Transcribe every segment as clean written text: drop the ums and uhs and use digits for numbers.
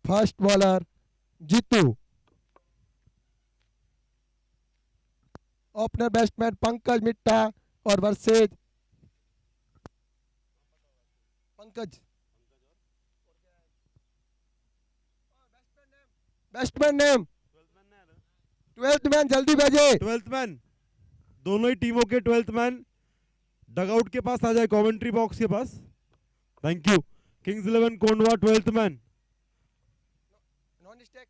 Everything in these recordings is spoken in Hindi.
First bowler Jitu, opener batsman Pankaj Mitta और versus Pankaj. Batsman name, 12th man जल्दी भेजे। 12th मैन, दोनों ही टीमों के 12th मैन डगआउट के पास आ जाए, कमेंट्री बॉक्स के पास। Thank you. Kings 11 Kondhwa 12th man. Non stake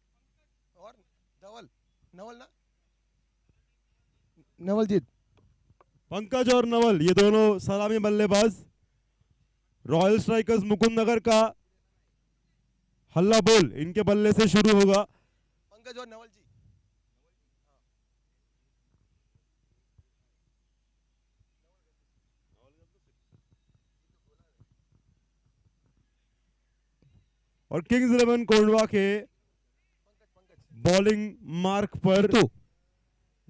और नवल, नवल ना, नवलजीत। पंकज और नवल ये दोनों सलामी बल्लेबाज। रॉयल स्ट्राइकर्स मुकुंद नगर का हल्ला बोल इनके बल्ले से शुरू होगा। पंकज और नवल जी। और किंग्स 11 कोंडवा के बॉलिंग मार्क पर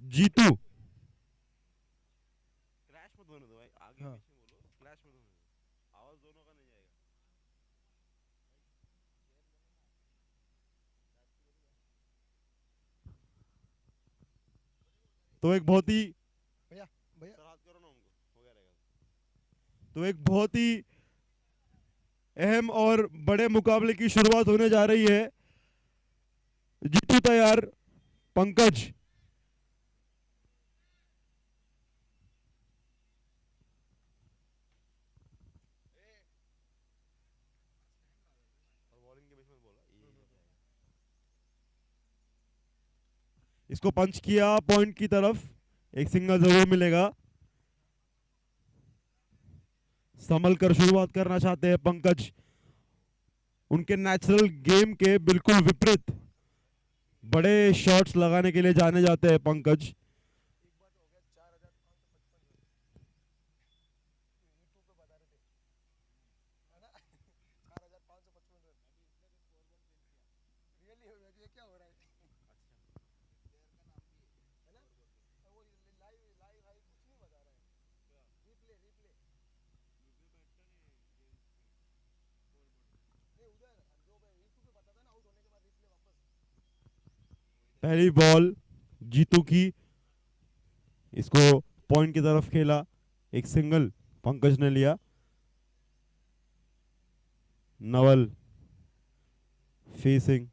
जीतू। क्लैश मत होने दो भाई, आगे हाँ। पीछे बोलो, क्लैश मत होने दो, आवाज दोनों का नहीं जाएगा। तो एक बहुत ही भैया भैया करो ना उनको, हो गया रहेगा। तो एक बहुत ही अहम और बड़े मुकाबले की शुरुआत होने जा रही है। जीतू तैयार, पंकज इसको पंच किया पॉइंट की तरफ, एक सिंगल जरूर मिलेगा। संभल कर शुरुआत करना चाहते हैं पंकज, उनके नेचुरल गेम के बिल्कुल विपरीत बड़े शॉट्स लगाने के लिए जाने जाते हैं पंकज। पहली बॉल जीतू की, इसको पॉइंट की तरफ खेला, एक सिंगल पंकज ने लिया। नवल फेसिंग,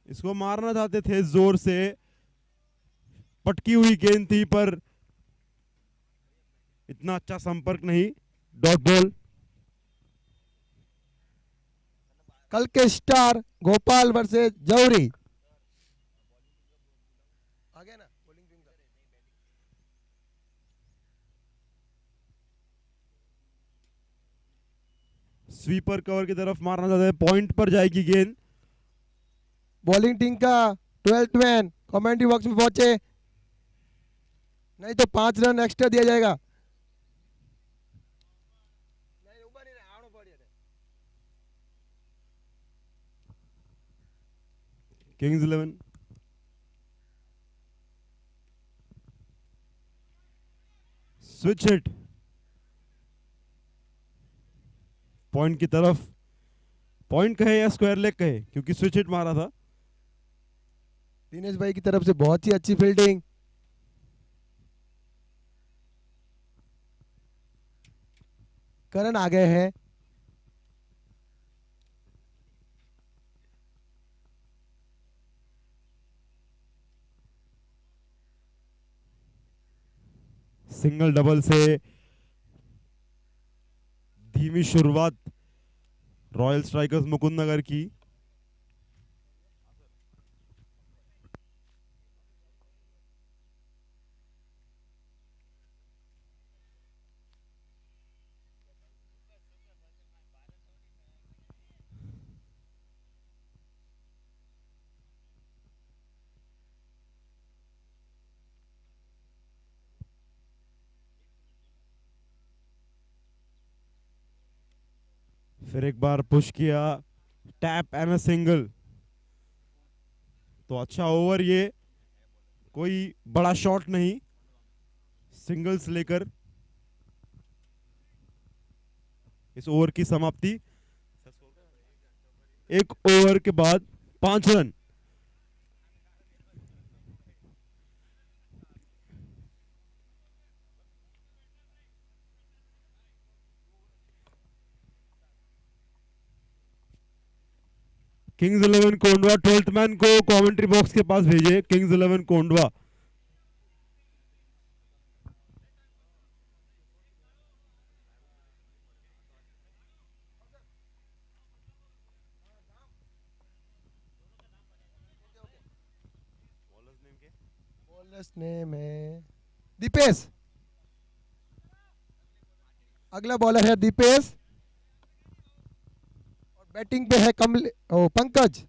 इसको मारना चाहते थे जोर से, पटकी हुई गेंद थी पर इतना अच्छा संपर्क नहीं। Dot ball. कल के स्टार गोपाल वर्सेज जौहरी। आगे ना बॉलिंग टीम का। स्वीपर कवर की तरफ मारना चाहते हैं, पॉइंट पर जाएगी गेंद। बॉलिंग टीम का 12th मैन कमेंट्री बॉक्स में पहुंचे, नहीं तो 5 रन एक्स्ट्रा दिया जाएगा। किंग्स 11 स्विच हिट, पॉइंट की तरफ, पॉइंट कहे या स्क्वायर लेग कहे, क्योंकि स्विच हिट मारा था। दिनेश भाई की तरफ से बहुत ही अच्छी फील्डिंग। करण आ गए हैं। सिंगल डबल से धीमी शुरुआत रॉयल स्ट्राइकर्स मुकुंद नगर की। फिर एक बार पुश किया, टैप एंड अ सिंगल। तो अच्छा ओवर ये, कोई बड़ा शॉट नहीं, सिंगल्स लेकर इस ओवर की समाप्ति। एक ओवर के बाद 5 run. Kings 11 Kondhwa 12th man को कमेंट्री बॉक्स के पास भेजिए। किंग्स 11 कोंडवा। बॉलर्स नेम है दीपेश। अगला बॉलर है दीपेश और बैटिंग पे है पंकज।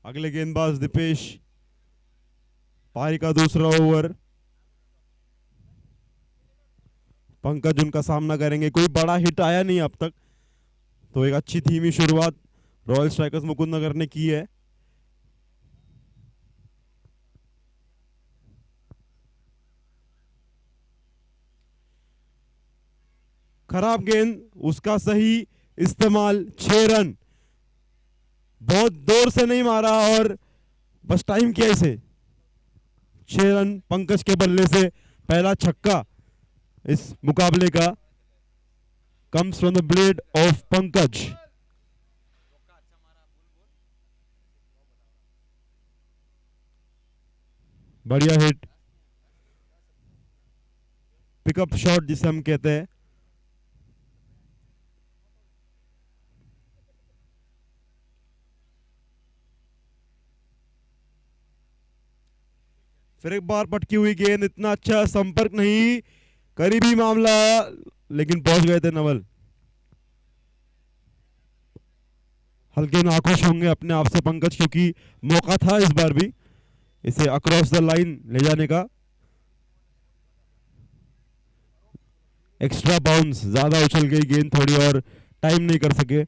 अगले गेंदबाज दीपेश। पारी का दूसरा ओवर। पंकज उनका सामना करेंगे। कोई बड़ा हिट आया नहीं अब तक, तो एक अच्छी धीमी शुरुआत रॉयल स्ट्राइकर्स मुकुंद नगर ने की है। खराब गेंद, उसका सही इस्तेमाल। 6 रन। बहुत जोर से नहीं मारा और बस टाइम किया इसे। 6 रन पंकज के बल्ले से। पहला छक्का इस मुकाबले का comes from the blade of Pankaj. बढ़िया हिट, पिकअप शॉट जिसे हम कहते हैं। फिर एक बार पटकी हुई गेंद, इतना अच्छा संपर्क नहीं, करीबी मामला, लेकिन पहुंच गए थे नवल। हल्के नाखुश होंगे अपने आप से पंकज, क्योंकि मौका था इस बार भी इसे अक्रॉस द लाइन ले जाने का। एक्स्ट्रा बाउंस, ज्यादा उछल गई गेंद थोड़ी और टाइम नहीं कर सके।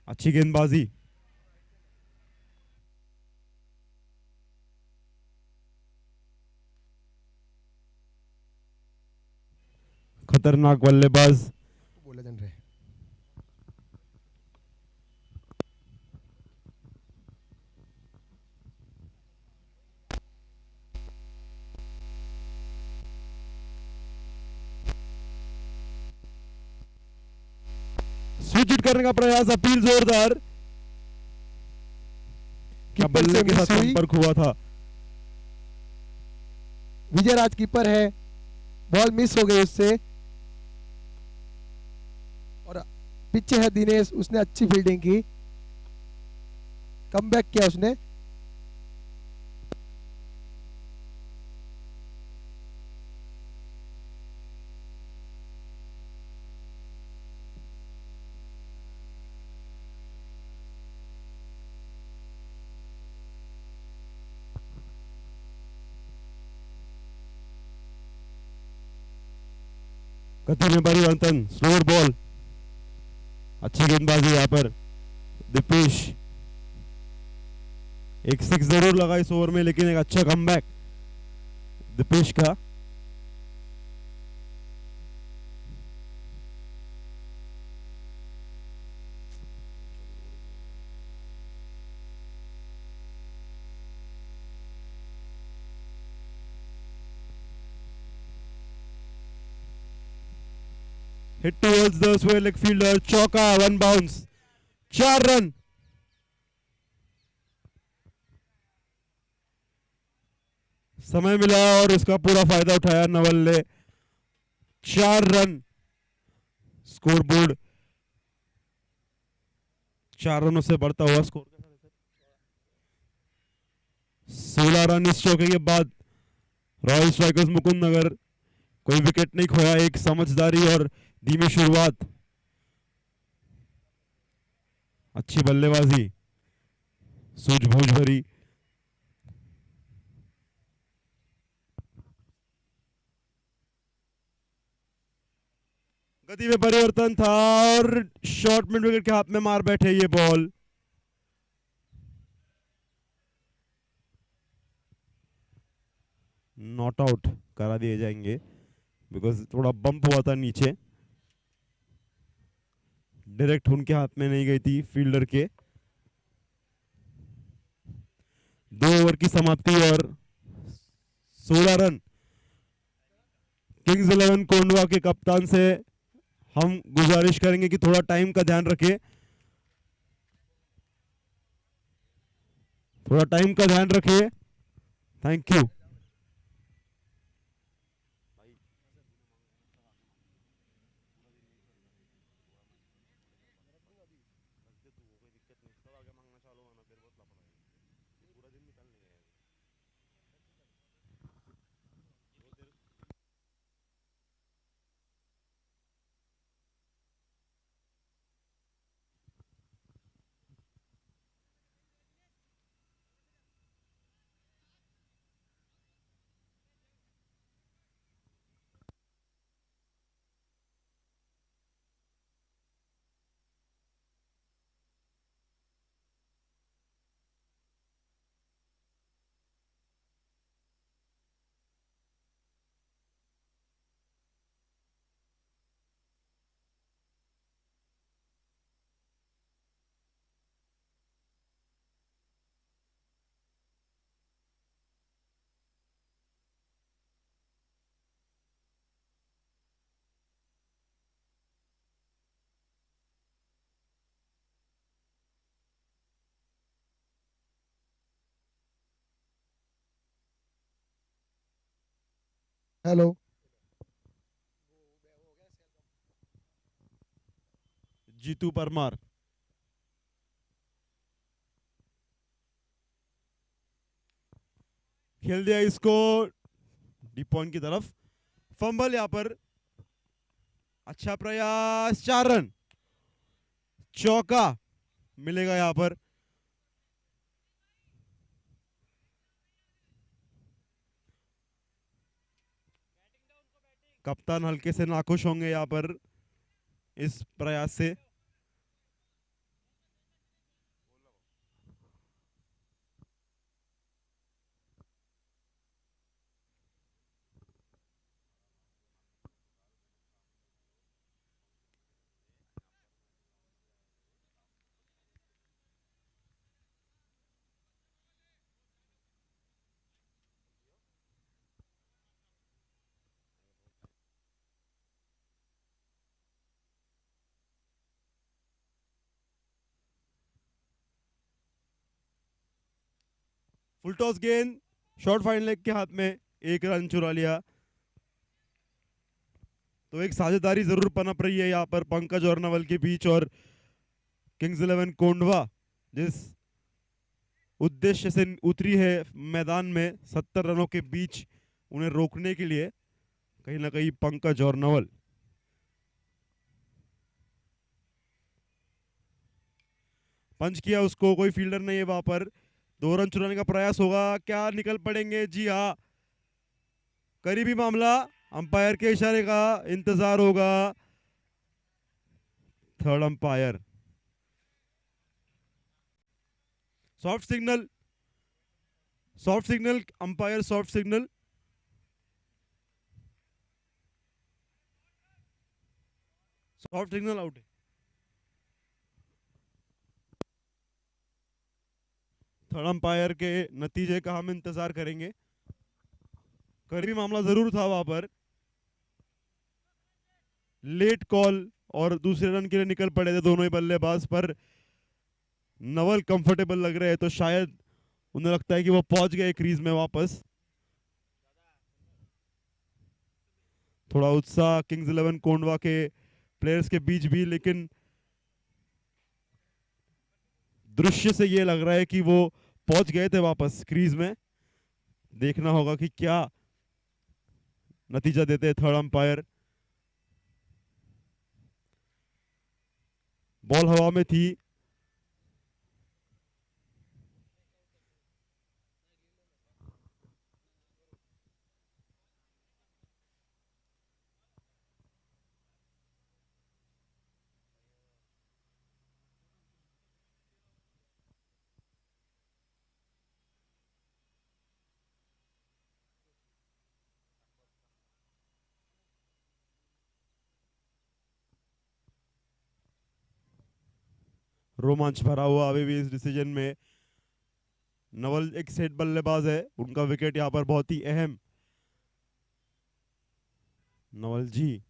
अच्छी गेंदबाजी। खतरनाक बल्लेबाज। बोला जान रहे स्विच हिट करने का प्रयास, अपील जोरदार। क्या बल्ले के साथ संपर्क हुआ था। विजय राज कीपर है, बॉल मिस हो गई उससे। और पीछे है दिनेश, उसने अच्छी फील्डिंग की, कमबैक किया उसने। गति में परिवर्तन, स्लोअर बॉल। अच्छी गेंदबाजी यहां पर दीपेश। एक 6 जरूर लगा इस ओवर में, लेकिन एक अच्छा कमबैक दीपेश का। Hit towards the square leg fielder, चौका, 1 बाउंस, 4 रन। समय मिला और इसका पूरा फायदा उठाया नवल ने। 4 रन स्कोर बोर्ड, 4 रनों से बढ़ता हुआ स्कोर। 16 रन इस चौके के बाद। रॉयल स्ट्राइकर्स मुकुंद नगर कोई विकेट नहीं खोया, एक समझदारी और धीमी शुरुआत। अच्छी बल्लेबाजी, सूझबूझ भरी। गति में परिवर्तन था और शॉर्ट मिड विकेट के हाथ में मार बैठे ये बॉल। नॉट आउट करा दिए जाएंगे बिकॉज थोड़ा बम्प हुआ था नीचे, डायरेक्ट उनके हाथ में नहीं गई थी फील्डर के। 2 ओवर की समाप्ति और 16 रन। किंग्स 11 कोंडवा के कप्तान से हम गुजारिश करेंगे कि थोड़ा टाइम का ध्यान रखें, थोड़ा टाइम का ध्यान रखिए। Thank you. Hello. Jitu Parmar. खेल दिया इसको डीप पॉइंट की तरफ। फंबल यहां पर। अच्छा प्रयास, 4 रन। चौका मिलेगा यहां पर। कप्तान हल्के से नाखुश होंगे यहां पर इस प्रयास से। फुल टॉस गेंद शॉर्ट फाइन लेग के हाथ में, 1 रन चुरा लिया। तो एक साझेदारी जरूर पनप रही है यहाँ पर पंकज और नवल के बीच, और किंग्स 11 कोंडवा जिस उद्देश्य से उतरी है मैदान में 70 रनों के बीच उन्हें रोकने के लिए, कहीं ना कहीं पंकज और नवल। पंच किया उसको, कोई फील्डर नहीं है वहां पर। 2 रन चुराने का प्रयास होगा, क्या निकल पड़ेंगे? जी हाँ, करीबी मामला। अंपायर के इशारे का इंतजार होगा। Third umpire soft signal, soft signal, umpire soft signal. Soft signal out है। थर्ड अंपायर के नतीजे का हम इंतजार करेंगे। करीबी मामला जरूर था वहां पर। लेट कॉल और दूसरे रन के लिए निकल पड़े थे दोनों ही बल्लेबाज, पर नवल कंफर्टेबल लग रहे हैं तो शायद उन्हें लगता है कि वो पहुंच गए क्रीज में वापस। थोड़ा उत्साह किंग्स 11 कोंडवा के प्लेयर्स के बीच भी, लेकिन दृश्य से ये लग रहा है कि वो पहुंच गए थे वापस क्रीज में। देखना होगा कि क्या नतीजा देते हैं थर्ड अंपायर। बॉल हवा में थी। रोमांच भरा हुआ अभी भी इस डिसीजन में। नवल एक सेट बल्लेबाज है, उनका विकेट यहाँ पर बहुत ही अहम। नवल जी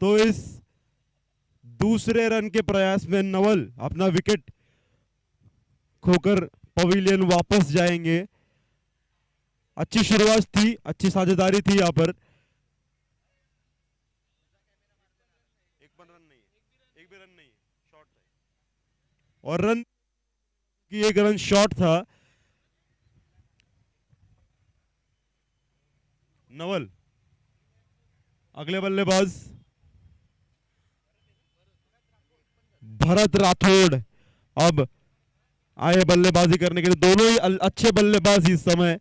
तो इस दूसरे रन के प्रयास में नवल अपना विकेट खोकर पवेलियन वापस जाएंगे। अच्छी शुरुआत थी, अच्छी साझेदारी थी यहाँ पर। एक भी रन नहीं है, शॉट था और रन की एक रन शॉट था। नवल अगले बल्लेबाज भरत राठौड़ अब आए बल्लेबाजी करने के लिए। दोनों ही अच्छे बल्लेबाज इस समय।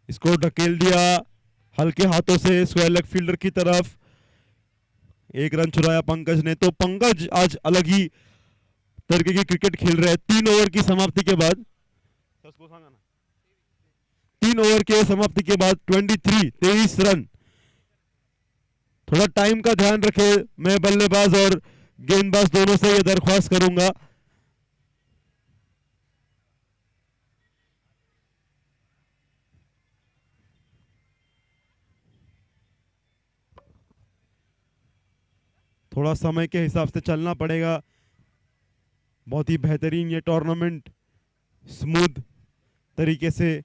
इसको ढकेल दिया हल्के हाथों से स्क्वायर लेग फील्डर की तरफ। एक रन चुराया पंकज ने। तो पंकज आज अलग ही तरीके की क्रिकेट खेल रहे हैं। 3 ओवर की समाप्ति के बाद 3 ओवर के समाप्ति के बाद 23 रन। थोड़ा टाइम का ध्यान रखे। मैं बल्लेबाज और गेंदबाज दोनों से यह दरख्वास्त करूंगा। थोड़ा समय के हिसाब से चलना पड़ेगा। बहुत ही बेहतरीन ये टूर्नामेंट स्मूथ तरीके से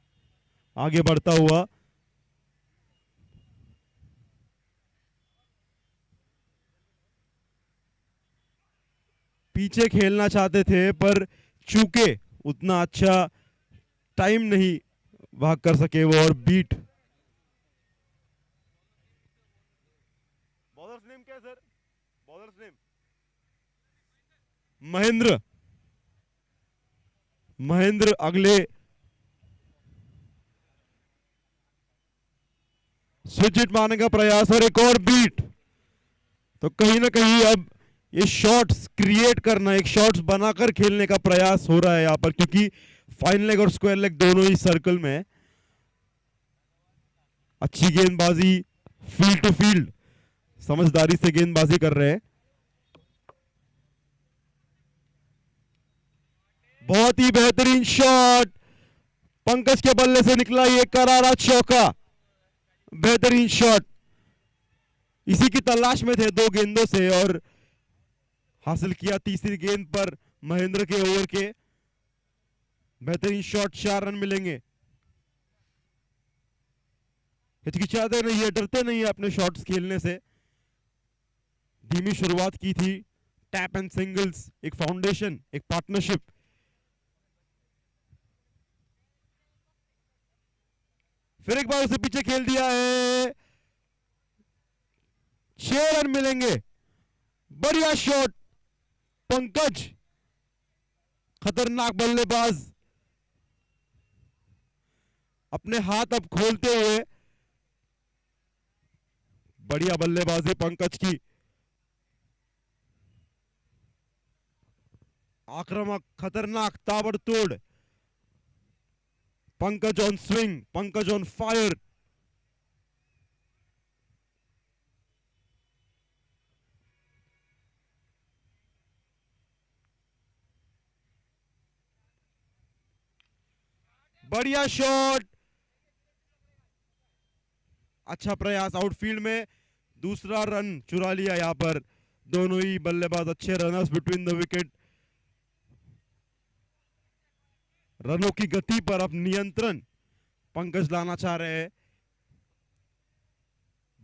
आगे बढ़ता हुआ। पीछे खेलना चाहते थे पर चूके उतना अच्छा टाइम नहीं भाग कर सके वो और बीट। बॉलर्स नेम क्या है sir? Bowlers name Mahendra. Mahendra अगले स्विच हिट मारने का प्रयास और एक और बीट। तो कहीं ना कहीं अब ये शॉट्स क्रिएट करना, एक शॉट्स बनाकर खेलने का प्रयास हो रहा है यहाँ पर, क्योंकि फाइन लेग और स्क्वायर लेग दोनों ही सर्कल में। अच्छी गेंदबाजी, फील्ड टू फील्ड समझदारी से गेंदबाजी कर रहे हैं। बहुत ही बेहतरीन शॉट पंकज के बल्ले से निकला, ये करारा चौका। बेहतरीन शॉट। इसी की तलाश में थे 2 गेंदों से और हासिल किया तीसरी गेंद पर महेंद्र के ओवर के। बेहतरीन शॉट, 4 रन मिलेंगे। हिचकिचाते नहीं है, डरते नहीं है अपने शॉट्स खेलने से। धीमी शुरुआत की थी, टैप एंड सिंगल्स, एक फाउंडेशन, एक पार्टनरशिप। फिर एक बार उसे पीछे खेल दिया है, 6 रन मिलेंगे। बढ़िया शॉट पंकज, खतरनाक बल्लेबाज। अपने हाथ अब खोलते हुए, बढ़िया बल्लेबाजी पंकज की। आक्रामक, खतरनाक, ताबड़तोड़। Pankaj on swing, Pankaj on fire. बढ़िया शॉट, अच्छा प्रयास आउटफील्ड में। दूसरा रन चुरा लिया यहां पर। दोनों ही बल्लेबाज अच्छे रनर्स बिटवीन द विकेट। रनों की गति पर अब नियंत्रण पंकज लाना चाह रहे हैं।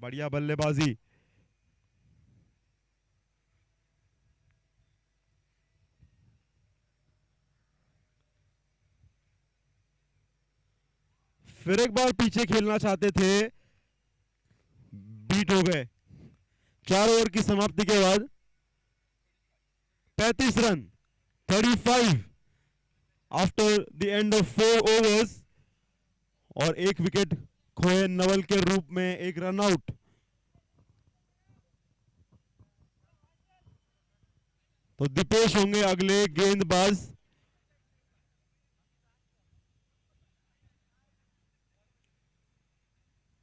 बढ़िया बल्लेबाजी। फिर एक बार पीछे खेलना चाहते थे, बीट हो गए। 4 ओवर की समाप्ति के बाद 35 run, 35 after the end of 4 overs, और एक विकेट खोए नवल के रूप में, एक रन आउट। तो दीपेश होंगे अगले गेंदबाज।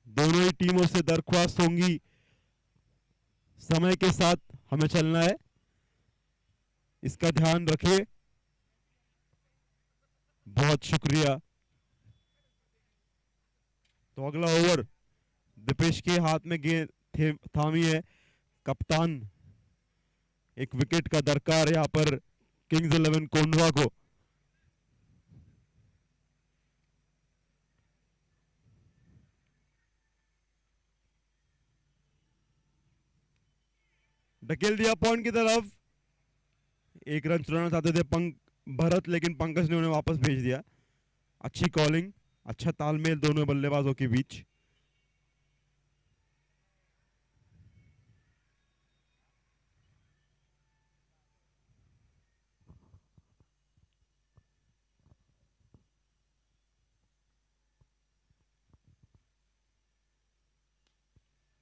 दोनों ही टीमों से दरख्वास्त होंगी, समय के साथ हमें चलना है, इसका ध्यान रखिए। बहुत शुक्रिया। तो अगला ओवर दीपेश के हाथ में गेंद थामी है। कप्तान, एक विकेट का दरकार यहां पर किंग्स 11 कोंडवा को। ढकेल दिया पॉइंट की तरफ। एक रन चुराना चाहते थे भरत, लेकिन पंकज ने उन्हें वापस भेज दिया। अच्छी कॉलिंग, अच्छा तालमेल दोनों बल्लेबाजों के बीच।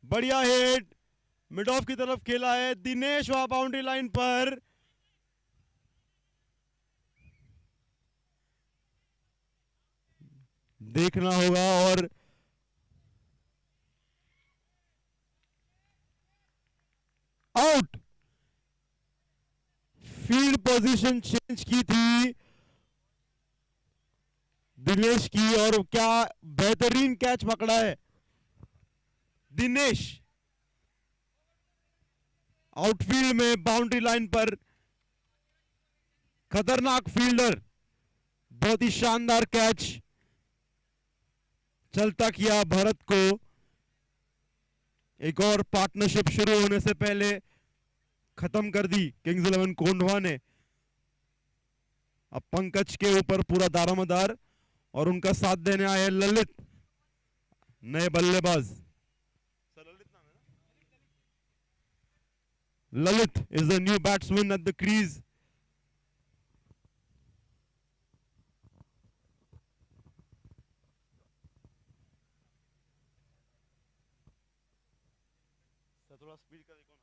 बढ़िया हिट, मिड ऑफ की तरफ खेला है दिनेश, वहां बाउंड्री लाइन पर। देखना होगा, और आउट। फील्ड पोजीशन चेंज की थी दिनेश की, और क्या बेहतरीन कैच पकड़ा है दिनेश। आउटफील्ड में बाउंड्री लाइन पर, खतरनाक फील्डर, बहुत ही शानदार कैच। चलता किया भरत को। एक और पार्टनरशिप शुरू होने से पहले खत्म कर दी किंग्स 11 कोंडवा ने। अब पंकज के ऊपर पूरा दारोमदार, और उनका साथ देने आए ललित, नए बल्लेबाज। Lalit is the new batsman at the crease. थोड़ा स्पीड का देखो ना।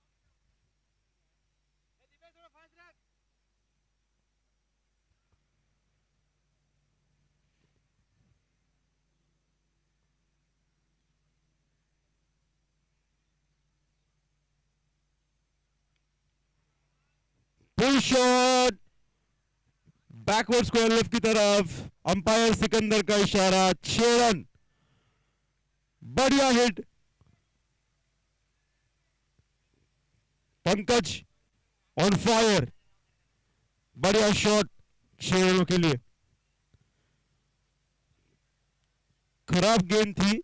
Pull shot, backward square left की तरफ, अंपायर सिकंदर का इशारा, 6 रन। बढ़िया हिट, पंकज ऑन फायर, बढ़िया शॉट, 6 रनों के लिए। खराब गेंद थी,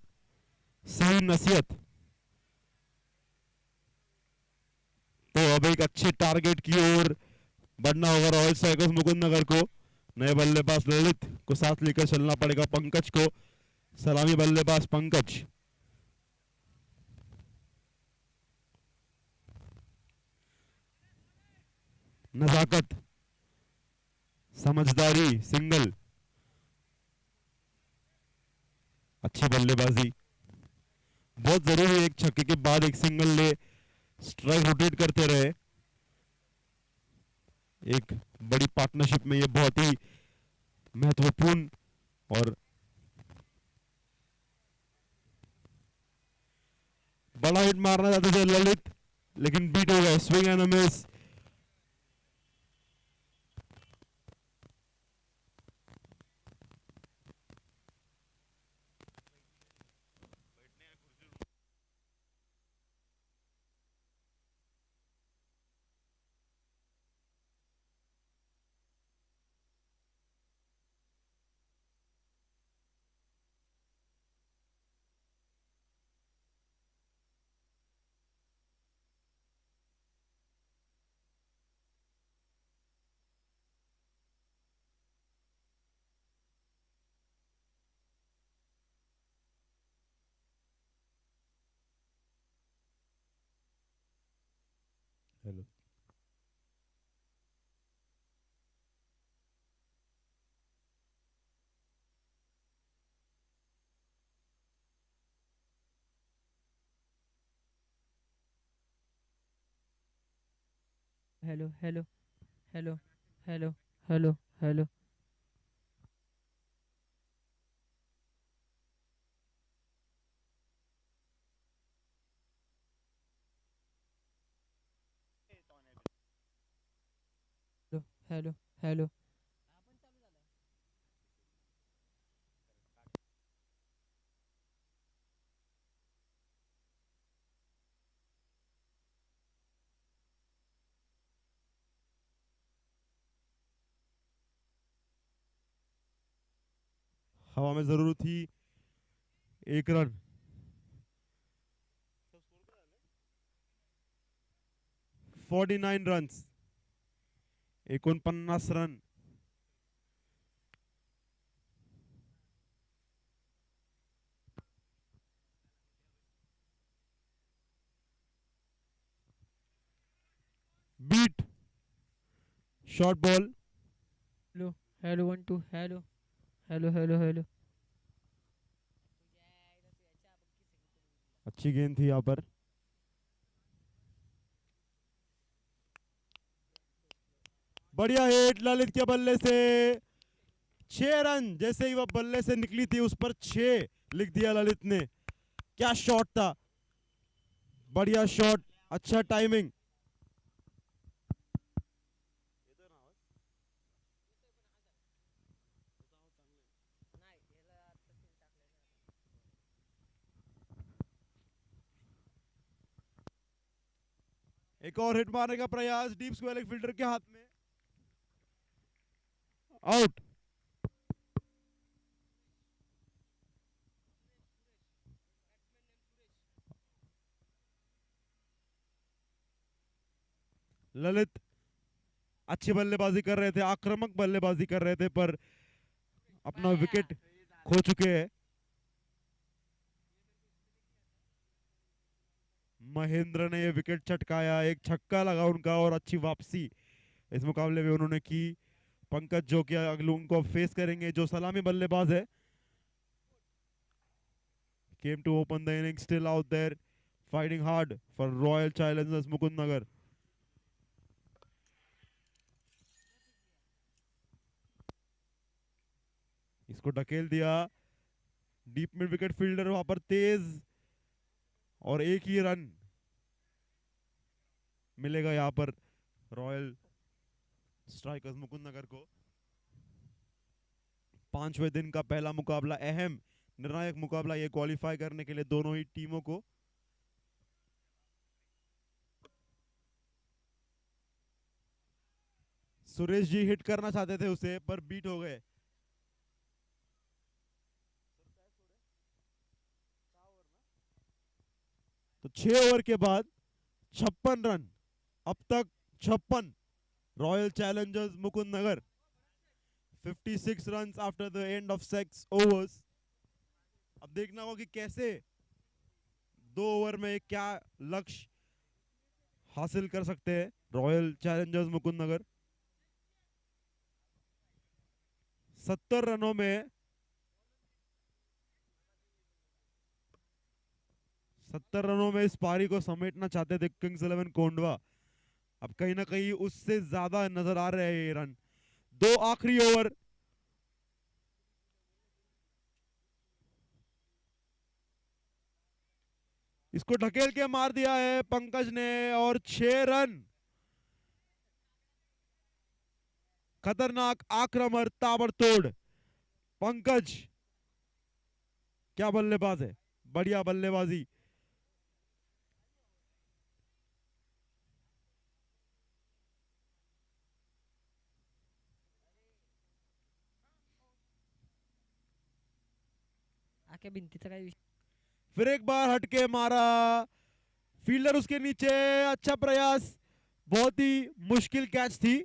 सही नसीहत। तो अब एक अच्छे टारगेट की ओर बढ़ना होगा रॉयल साइकिल्स मुकुंद नगर को। नए बल्लेबाज ललित को साथ लेकर चलना पड़ेगा पंकज को। सलामी बल्लेबाज पंकज। नजाकत, समझदारी, सिंगल, अच्छी बल्लेबाजी। बहुत जरूरी है एक छक्के के बाद एक सिंगल ले, स्ट्राइक रोटेट करते रहे। एक बड़ी पार्टनरशिप में ये बहुत ही महत्वपूर्ण, और बड़ा हिट मारना चाहते थे ललित, लेकिन बीट हो गए। Swing and a miss. Hello hello hello hello hello hello. Hello hello hello. हवा में जरूर थी 1 run. 49 run, 49 run. Beat, short ball. Hello hello 1 2 hello hello hello hello. अच्छी गेंद थी यहाँ पर। बढ़िया हिट ललित के बल्ले से। 6 रन। जैसे ही वह बल्ले से निकली थी उस पर 6 लिख दिया ललित ने। क्या शॉट था, बढ़िया शॉट, अच्छा टाइमिंग। एक और हिट मारने का प्रयास डीप स्क्वायर लेग फील्डर के हाथ में। आउट। ललित अच्छी बल्लेबाजी कर रहे थे, आक्रामक बल्लेबाजी कर रहे थे, पर अपना विकेट खो चुके हैं। महेंद्र ने ये विकेट चटकाया, एक छक्का लगा उनका और अच्छी वापसी इस मुकाबले में उन्होंने की। पंकज जो कि अगले उनको फेस करेंगे, जो सलामी बल्लेबाज है। Came to open the inning, still out there fighting hard for Royal Challengers Mukundnagar. इसको ढकेल दिया, डीप मिड विकेट फील्डर वहां पर तेज, और एक ही रन मिलेगा यहां पर रॉयल स्ट्राइकर्स मुकुंदनगर को। 5वें दिन का पहला मुकाबला, अहम निर्णायक मुकाबला ये क्वालिफाई करने के लिए दोनों ही टीमों को। सुरेश जी हिट करना चाहते थे उसे, पर बीट हो गए। तो 6 ओवर के बाद 56 रन, अब तक 56। Royal Challengers Mukundnagar 56 run after the end of 6 overs। अब देखना होगा कि कैसे 2 ओवर में क्या लक्ष्य हासिल कर सकते हैं रॉयल चैलेंजर्स मुकुंदनगर। 70 रनों में 70 रनों में इस पारी को समेटना चाहते थे किंग्स 11 कोंडवा। अब कहीं ना कहीं उससे ज्यादा नजर आ रहे हैं ये रन। 2 आखिरी ओवर। इसको ढकेल के मार दिया है पंकज ने, और 6 रन। खतरनाक आक्रमण, ताबड़तोड़ पंकज, क्या बल्लेबाज है, बढ़िया बल्लेबाजी। आख्या भिंतीचा काय विषय. फिर एक बार हटके मारा, फील्डर उसके नीचे। अच्छा प्रयास, बहुत ही मुश्किल कैच थी।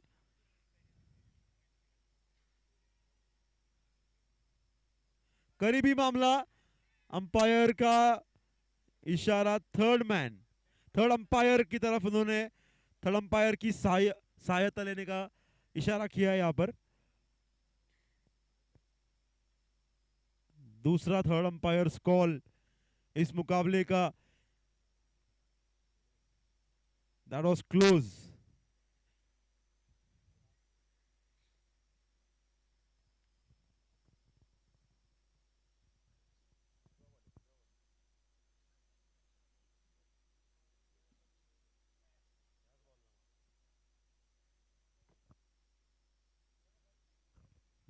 करीबी मामला, अंपायर का इशारा, थर्ड अंपायर की तरफ उन्होंने, थर्ड अंपायर की सहायता लेने का इशारा किया है यहां पर। दूसरा थर्ड अंपायर कॉल इस मुकाबले का, that was close.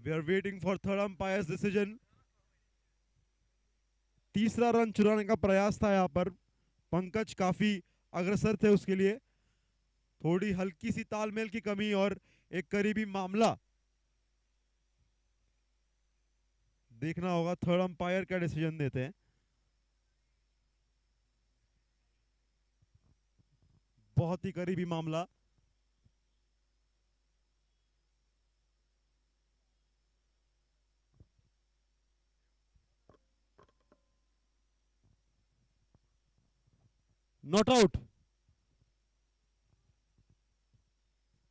We are waiting for third umpire's decision. तीसरा रन चुराने का प्रयास था यहाँ पर, पंकज काफी अग्रसर थे उसके लिए। थोड़ी हल्की सी तालमेल की कमी और एक करीबी मामला। देखना होगा थर्ड अंपायर क्या डिसीजन देते हैं। बहुत ही करीबी मामला। Not out.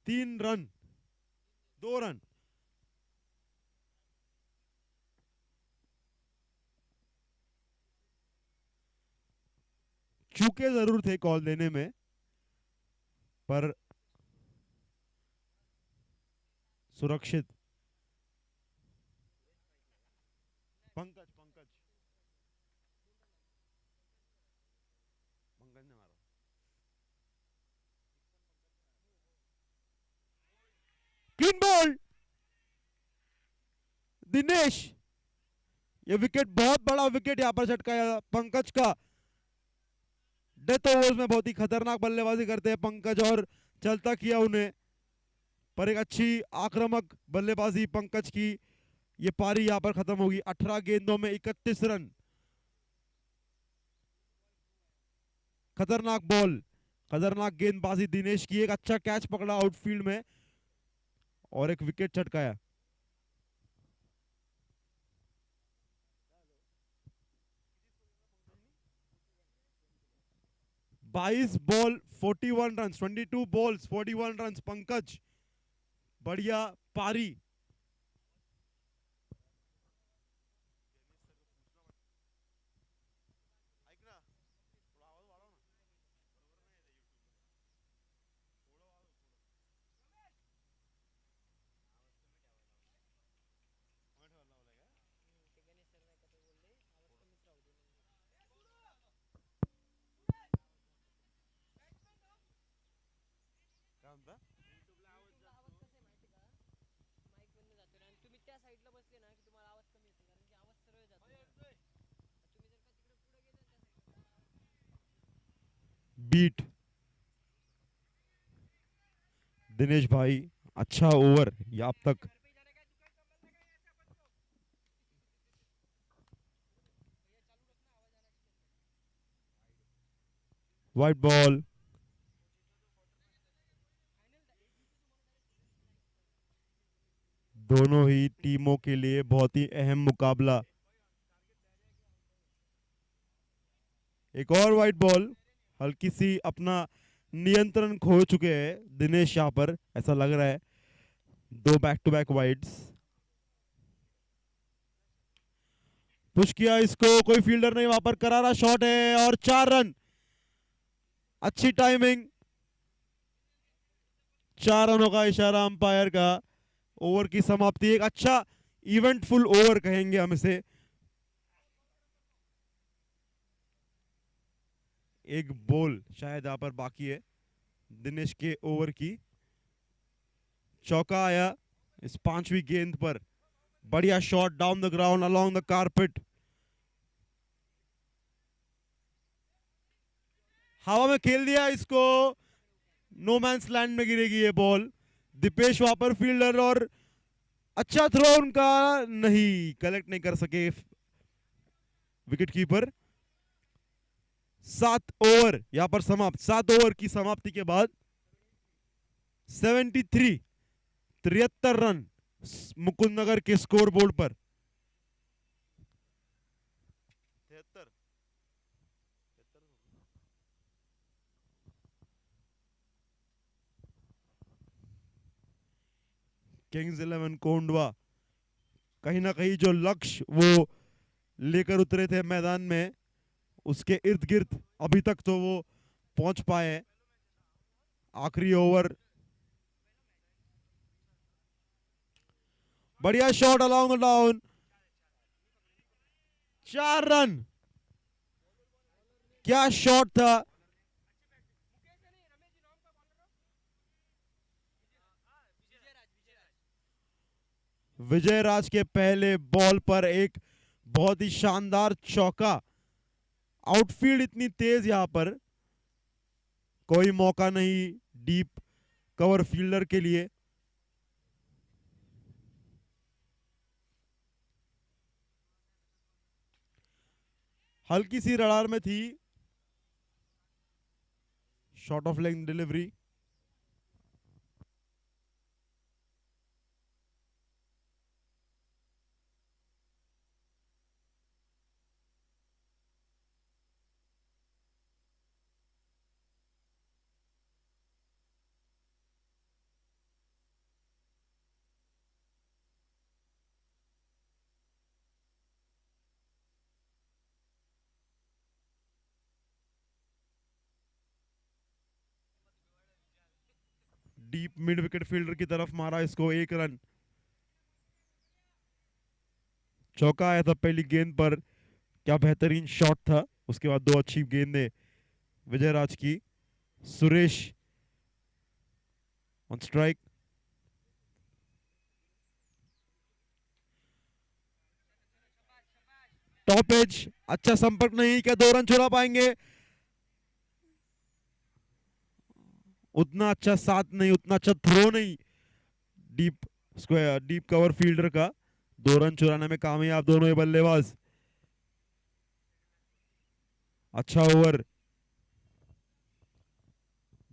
3 run, 2 run. चूके जरूर थे कॉल देने में, पर सुरक्षित। पंकज पंकज पंकज ने मारा। Clean ball Dinesh. ये विकेट बहुत बड़ा विकेट यहां पर झटकाया पंकज का। डेथ ओवर्स में बहुत ही खतरनाक बल्लेबाजी करते हैं पंकज, और चलता किया उन्हें, पर एक अच्छी आक्रामक बल्लेबाजी पंकज की। ये पारी यहां पर खत्म होगी 18 गेंदों में 31 रन। खतरनाक बॉल, खतरनाक गेंदबाजी दिनेश की। एक अच्छा कैच पकड़ा आउटफील्ड में और एक विकेट चटकाया। बाईस ball 41 run, 22 balls 41 run. Pankaj बढ़िया पारी। बीट दिनेश भाई, अच्छा ओवर या अब तक। White ball. दोनों ही टीमों के लिए बहुत ही अहम मुकाबला। एक और वाइट बॉल। हल्की सी अपना नियंत्रण खो चुके हैं दिनेश यहां पर, ऐसा लग रहा है। 2 back to back wides. Push किया इसको, कोई फील्डर नहीं वहां पर। करारा शॉट है और 4 रन। अच्छी टाइमिंग। 4 रनों का इशारा अंपायर का। ओवर की समाप्ति। एक अच्छा इवेंटफुल ओवर कहेंगे हम इसे। एक बॉल शायद यहां पर बाकी है दिनेश के ओवर की। चौका आया इस 5वीं गेंद पर। बढ़िया shot down the ground along the carpet. हवा में खेल दिया इसको। नो मैंस लैंड में गिरेगी ये बॉल। दीपेश वहां पर फील्डर, और अच्छा थ्रो उनका, नहीं कलेक्ट नहीं कर सके विकेट कीपर। 7 ओवर यहां पर समाप्त। 7 ओवर की समाप्ति के बाद 73 रन मुकुंदनगर के स्कोर बोर्ड पर। 73। किंग्स 11 कोंडवा कहीं ना कहीं जो लक्ष्य वो लेकर उतरे थे मैदान में, उसके इर्द गिर्द अभी तक तो वो पहुंच पाए। आखिरी ओवर। बढ़िया shot along the down. 4 run. क्या शॉट था। विजय राज के पहले बॉल पर एक बहुत ही शानदार चौका। आउटफील्ड इतनी तेज, यहां पर कोई मौका नहीं डीप कवर फील्डर के लिए। हल्की सी रडार में थी, short of leg delivery. Deep mid wicket fielder की तरफ मारा इसको, 1 रन। चौका आया था पहली गेंद पर, क्या बेहतरीन शॉट था। उसके बाद 2 अच्छी गेंदें विजयराज की। Suresh on strike. Top edge, अच्छा संपर्क नहीं, क्या 2 रन चुरा पाएंगे? उतना अच्छा साथ नहीं, उतना अच्छा थ्रो नहीं deep square deep cover fielder का। 2 रन चुराने में कामयाब दोनों ही बल्लेबाज। अच्छा ओवर।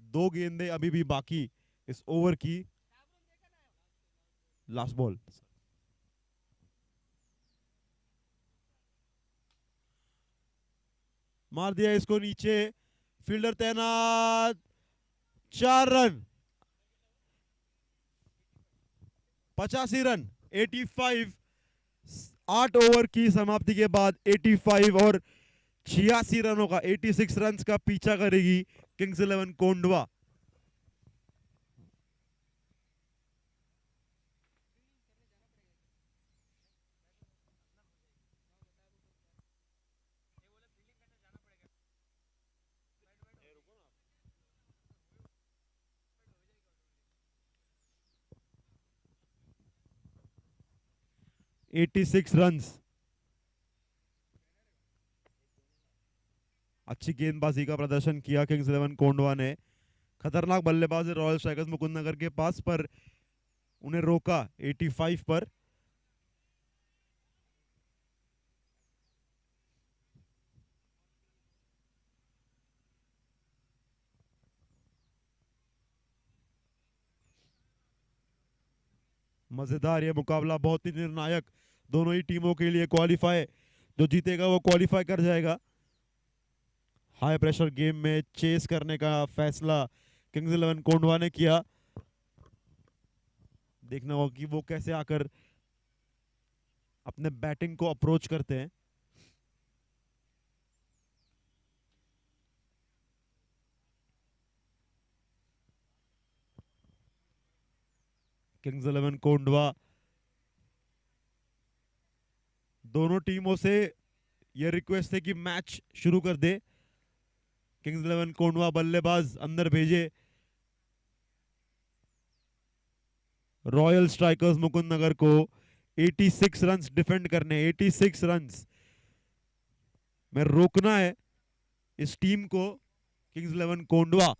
2 गेंदें अभी भी बाकी इस ओवर की। Last ball. मार दिया इसको नीचे, फील्डर तैनात। 4 रन, 85 रन, 85। 8 ओवर की समाप्ति के बाद 85 और 86 रनों का, 86 रन का पीछा करेगी किंग्स 11 कोंडवा। Eighty 6 run. अच्छी गेंदबाजी का प्रदर्शन किया किंग्स 11 कोंडवा ने। खतरनाक बल्लेबाज है रॉयल स्ट्राइकर्स मुकुंद नगर के पास, पर उन्हें रोका 85 पर। मजेदार ये मुकाबला, बहुत ही निर्णायक दोनों ही टीमों के लिए। क्वालिफाई जो जीतेगा वो क्वालिफाई कर जाएगा। हाई प्रेशर गेम में चेस करने का फैसला किंग्स 11 कोंडवा ने किया। देखना होगा कि वो कैसे आकर अपने बैटिंग को अप्रोच करते हैं। किंग्स 11 कोंडवा दोनों टीमों से यह रिक्वेस्ट है कि मैच शुरू कर दे। किंग्स 11 कोंडवा बल्लेबाज अंदर भेजे। रॉयल स्ट्राइकर्स मुकुंद नगर को 86 रन्स डिफेंड करने, 86 रन्स में रोकना है इस टीम को Kings 11 Kondhwa.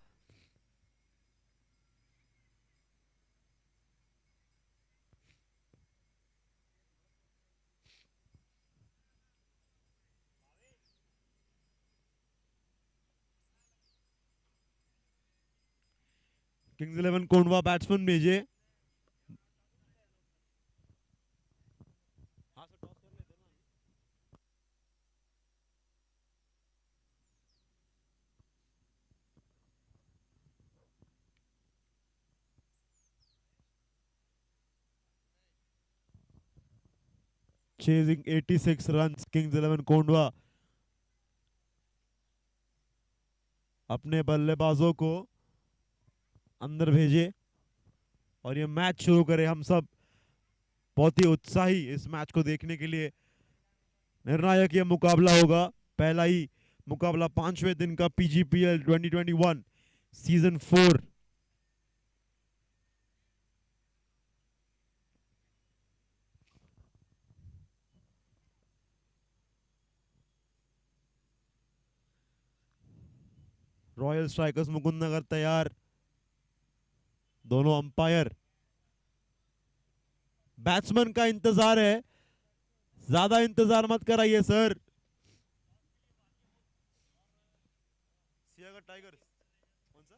Kings 11 Kondhwa batsman भेजे। चेजिंग 86 रन्स किंग्स 11 कोंडवा अपने बल्लेबाजों को अंदर भेजे और ये मैच शुरू करे। हम सब बहुत ही उत्साही इस मैच को देखने के लिए। निर्णायक ये मुकाबला होगा, पहला ही मुकाबला 5वें दिन का पीजीपीएल 2021 सीजन 4। रॉयल स्ट्राइकर्स मुकुंद नगर तैयार, दोनों अंपायर। बैट्समैन का इंतजार है, ज्यादा इंतजार मत कराइए सर। सियागा टाइगर्स कौन सा?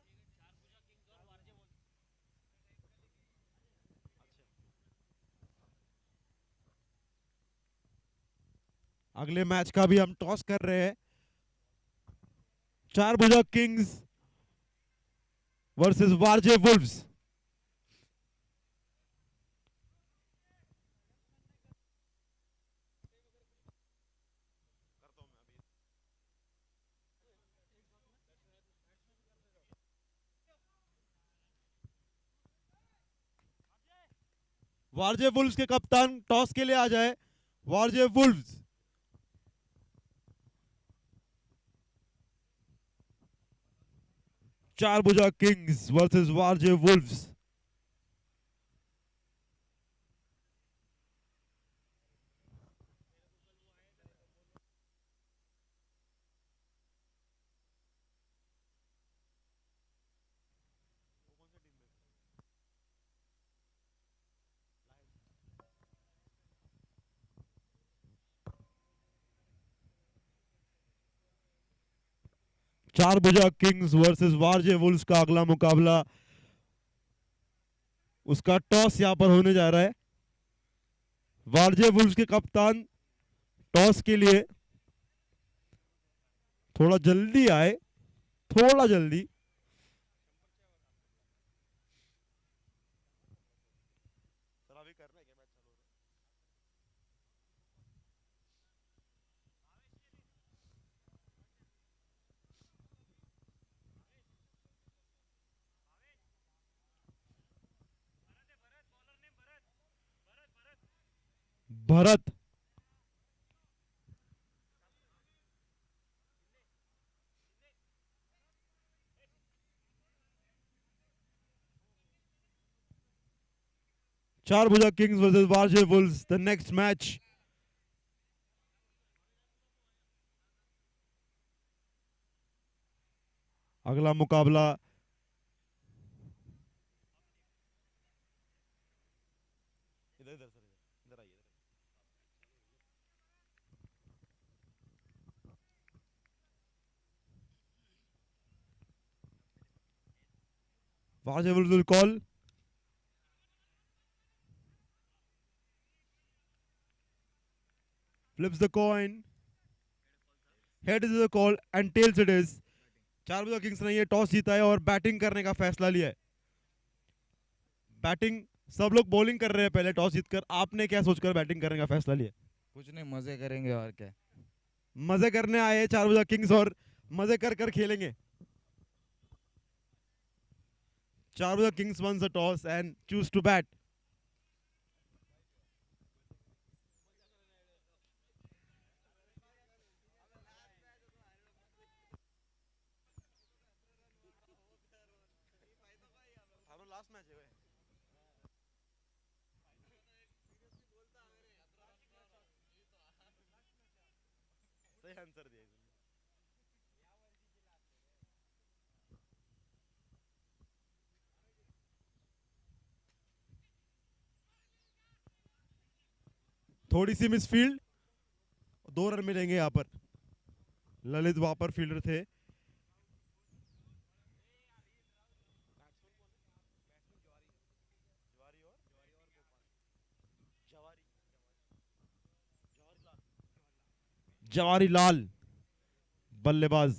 अगले मैच का भी हम टॉस कर रहे हैं। चार भुजा Kings versus Warje Wolves. Warje Wolves के कप्तान टॉस के लिए आ जाए। वारजे वुल्व्स। चार भुजा किंग्स वर्सेस वारजे वुल्व्स। चार भुजा किंग्स वर्सेस वारजे वुल्व्स का अगला मुकाबला, उसका टॉस यहां पर होने जा रहा है। वारजे वुल्व्स के कप्तान टॉस के लिए थोड़ा जल्दी आए, थोड़ा जल्दी। भरत। चार भुजा Kings versus Warje Wolves, the next match. अगला मुकाबला इधर इधर सर, इधर आइए। Warje Wolves will call. Flips the coin. Head is the call and tails it is. चार भुजा किंग्स ने ये टॉस जीता है और बैटिंग करने का फैसला लिया है। बैटिंग सब लोग बॉलिंग कर रहे हैं पहले टॉस जीतकर। आपने क्या सोचकर बैटिंग करने का फैसला लिया? कुछ नहीं, मजे करेंगे और क्या। मजे करने आए हैं चार भुजा किंग्स और मजे कर कर खेलेंगे। चार भुजा Kings wins the toss and choose to bat. Last match है। सही आंसर दिया। थोड़ी सी मिसफील्ड, 2 रन मिलेंगे यहाँ पर। ललित वहां पर फील्डर थे। जवाहरी लाल बल्लेबाज।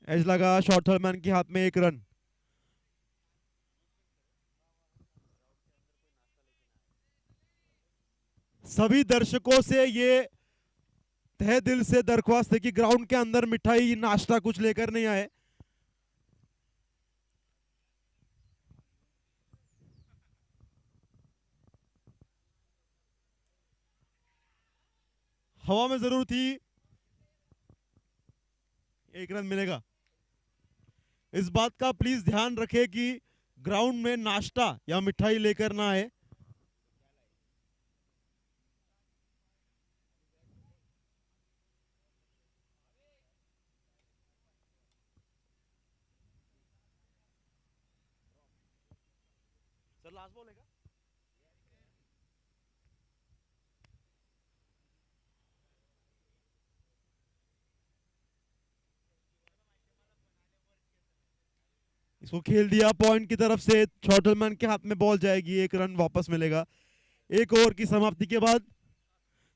एज लगा, शॉर्ट थर्डमैन के हाथ में 1 रन। सभी दर्शकों से ये तहे दिल से दरख्वास्त है कि ग्राउंड के अंदर मिठाई नाश्ता कुछ लेकर नहीं आए। हवा में जरूर थी, 1 रन मिलेगा। इस बात का प्लीज ध्यान रखें कि ग्राउंड में नाश्ता या मिठाई लेकर ना आए। लास्ट बॉल है क्या? इसको खेल दिया पॉइंट की तरफ से, शॉर्टरमैन के हाथ में बॉल जाएगी, 1 रन वापस मिलेगा। 1 ओवर की समाप्ति के बाद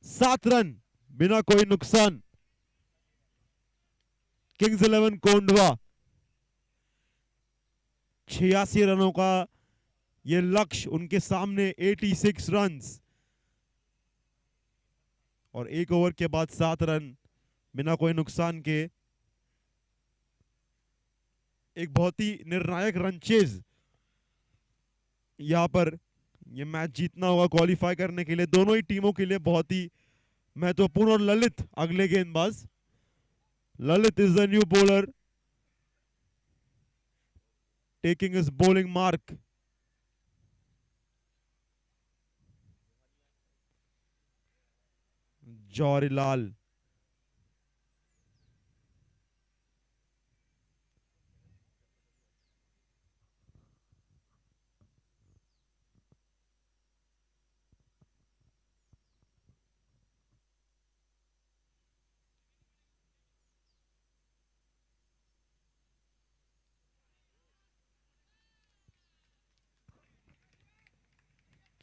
7 रन बिना कोई नुकसान। किंग्स 11 कोंडवा 86 रनों का ये लक्ष्य उनके सामने, 86 रन्स, और 1 ओवर के बाद 7 रन बिना कोई नुकसान के। एक बहुत ही निर्णायक रन चेज यहां पर, ये मैच जीतना होगा क्वालिफाई करने के लिए, दोनों ही टीमों के लिए बहुत ही महत्वपूर्ण। और ललित अगले गेंदबाज, Lalit is the new bowler taking his bowling mark. Jawaharilal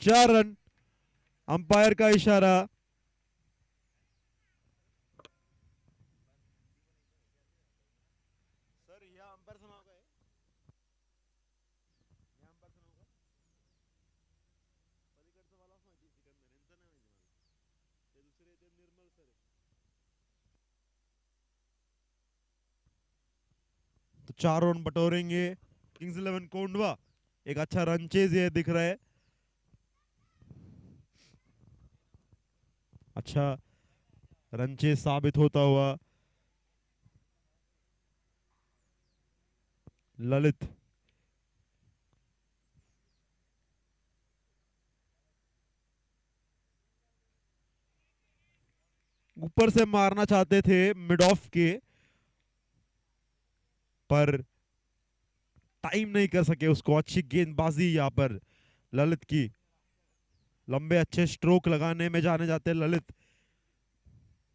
चार रन, अंपायर का इशारा। सर यह अंपायर सुना होगा, यह अंपायर सुना होगा, पलीकडचं मला माहिती सिकंदर यांचं नाही माहिती मला, ते दुसरे ते निर्मल सर आहे। तो 4 रन बटोरेंगे किंग्स 11 कोंडवा। एक अच्छा रन चेज ये दिख रहा है, अच्छा रन चेज साबित होता हुआ। ललित ऊपर से मारना चाहते थे मिड ऑफ के, पर टाइम नहीं कर सके उसको। अच्छी गेंदबाजी यहां पर ललित की, लंबे अच्छे स्ट्रोक लगाने में जाने जाते ललित,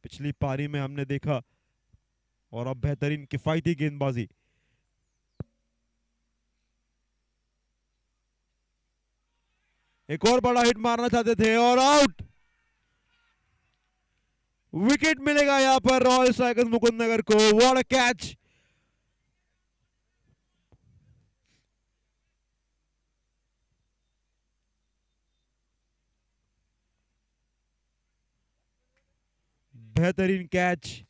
पिछली पारी में हमने देखा, और अब बेहतरीन किफायती गेंदबाजी। एक और बड़ा हिट मारना चाहते थे और आउट। विकेट मिलेगा यहां पर रॉयल स्ट्राइकर्स मुकुंदनगर को। What a catch! बेहतरीन कैच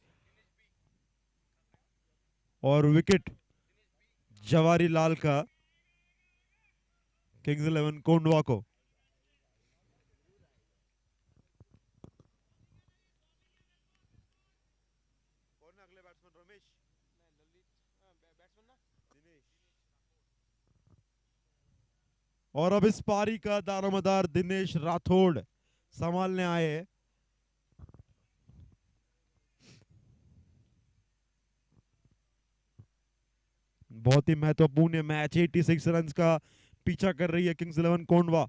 और विकेट जवाहरीलाल का किंग्स 11 कोंडवा को। कौन है अगले बैट्समैन? रमेश, दिनेश। और अब इस पारी का दारोमदार दिनेश राठौड़ संभालने आए। बहुत ही महत्वपूर्ण मैच, 86 रन का पीछा कर रही है किंग्स 11 कोंडवा।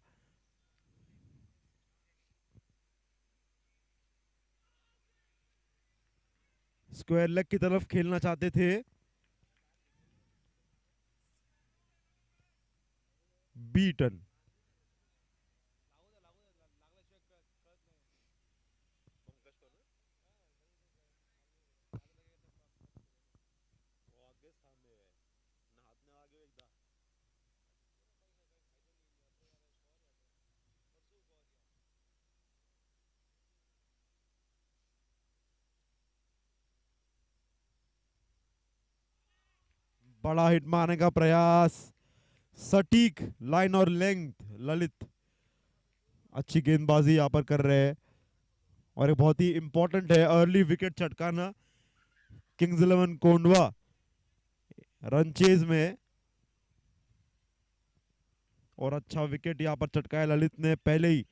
स्क्वायर लेग की तरफ खेलना चाहते थे, बीटन। बड़ा हिट मारने का प्रयास, सटीक लाइन और लेंथ ललित अच्छी गेंदबाजी यहां पर कर रहे हैं, और एक बहुत ही इंपॉर्टेंट है अर्ली विकेट चटकाना किंग्स 11 कोंडवा रन चेज में। और अच्छा विकेट यहां पर चटकाया ललित ने पहले ही।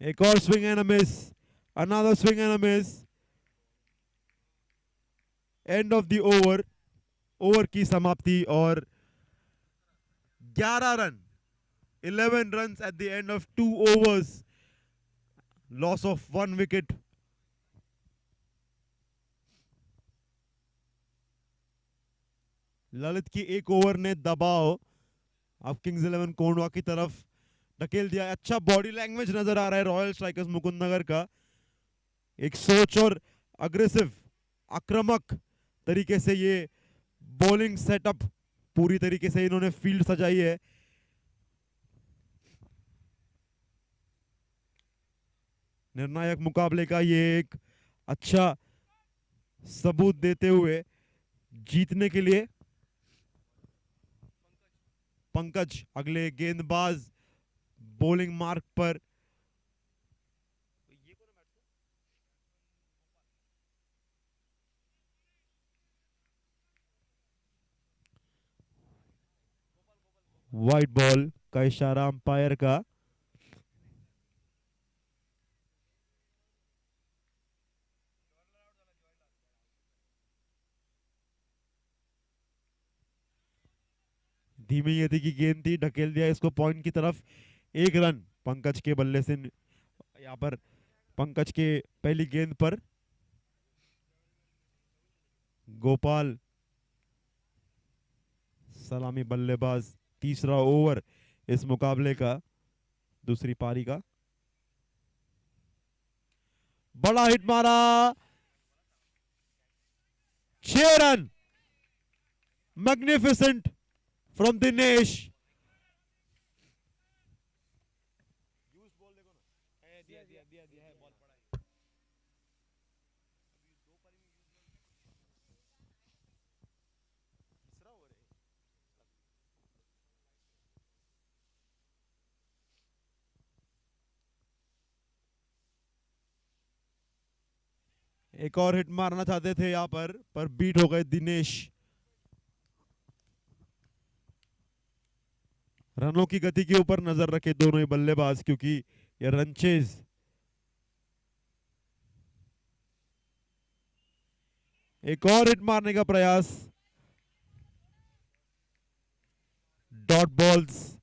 एक और swing and a miss, another swing and a miss. End of the over की समाप्ति और 11 run 11 runs at the end of 2 overs, loss of 1 wicket. Lalit की एक ओवर ने दबाव अब किंग्स 11 कोंडवा की तरफ धकेल दिया। अच्छा बॉडी लैंग्वेज नजर आ रहा है रॉयल स्ट्राइकर्स मुकुंदनगर का। एक सोच और अग्रेसिव आक्रामक तरीके से ये बॉलिंग सेटअप पूरी तरीके से इन्होंने फील्ड सजाई है। निर्णायक मुकाबले का ये एक अच्छा सबूत देते हुए जीतने के लिए पंकज अगले गेंदबाज बॉलिंग मार्क पर। वाइट बॉल का इशारा अंपायर का। धीमी गति की गेंद थी, ढकेल दिया इसको पॉइंट की तरफ। 1 रन पंकज के बल्ले से यहाँ पर पंकज के पहली गेंद पर। गोपाल सलामी बल्लेबाज, तीसरा ओवर इस मुकाबले का, दूसरी पारी का। बड़ा हिट मारा, 6 रन, मैग्निफिसेंट फ्रॉम दिनेश। एक और हिट मारना चाहते थे यहां पर बीट हो गए दिनेश। रनों की गति के ऊपर नजर रखे दोनों ही बल्लेबाज, क्योंकि ये रन चेज। एक और हिट मारने का प्रयास, डॉट बॉल्स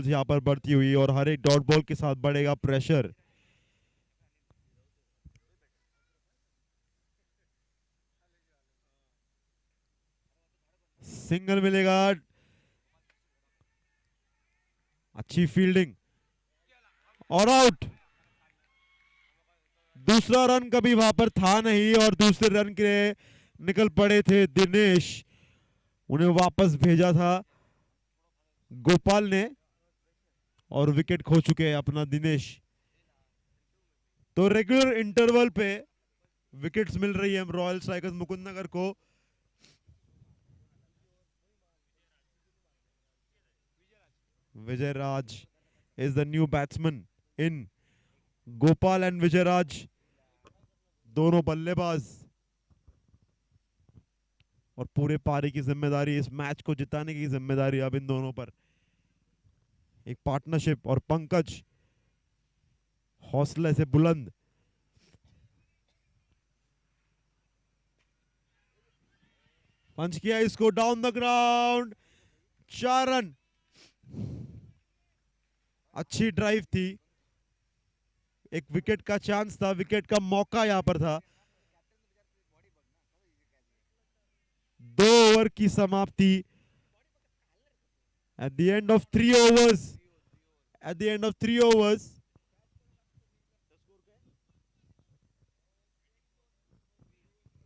यहां पर बढ़ती हुई और हर एक डॉट बॉल के साथ बढ़ेगा प्रेशर। सिंगल मिलेगा, अच्छी फील्डिंग और आउट। दूसरा रन कभी वहां पर था नहीं और दूसरे रन के लिए निकल पड़े थे दिनेश। उन्हें वापस भेजा था गोपाल ने और विकेट खो चुके हैं अपना दिनेश। तो रेगुलर इंटरवल पे विकेट्स मिल रही है रॉयल स्ट्राइकर्स मुकुंदनगर को। Vijay is the new batsman in Gopal and Vijay दोनों बल्लेबाज और पूरे पारी की जिम्मेदारी, इस मैच को जिताने की जिम्मेदारी अब इन दोनों पर। एक पार्टनरशिप और पंकज हौसले से बुलंद। पंच किया इसको डाउन द ग्राउंड, 4 रन। अच्छी ड्राइव थी, एक विकेट का चांस था, विकेट का मौका यहां पर था। 2 ओवर की समाप्ति। At the end of 3 overs,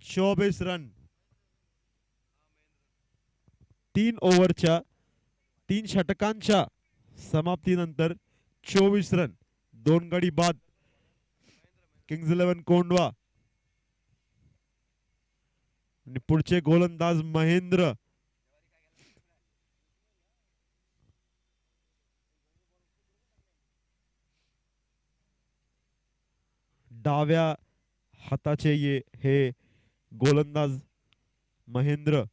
24 run 3 ओव्हरच्या 3 षटकांच्या समाप्तीनंतर 24 रन 2 गडी बाद किंग्स 11 कोंडवा। आणि पुढचे गोलंदाज महेंद्र। डाव्या हाताचे हे गोलंदाज महेंद्र।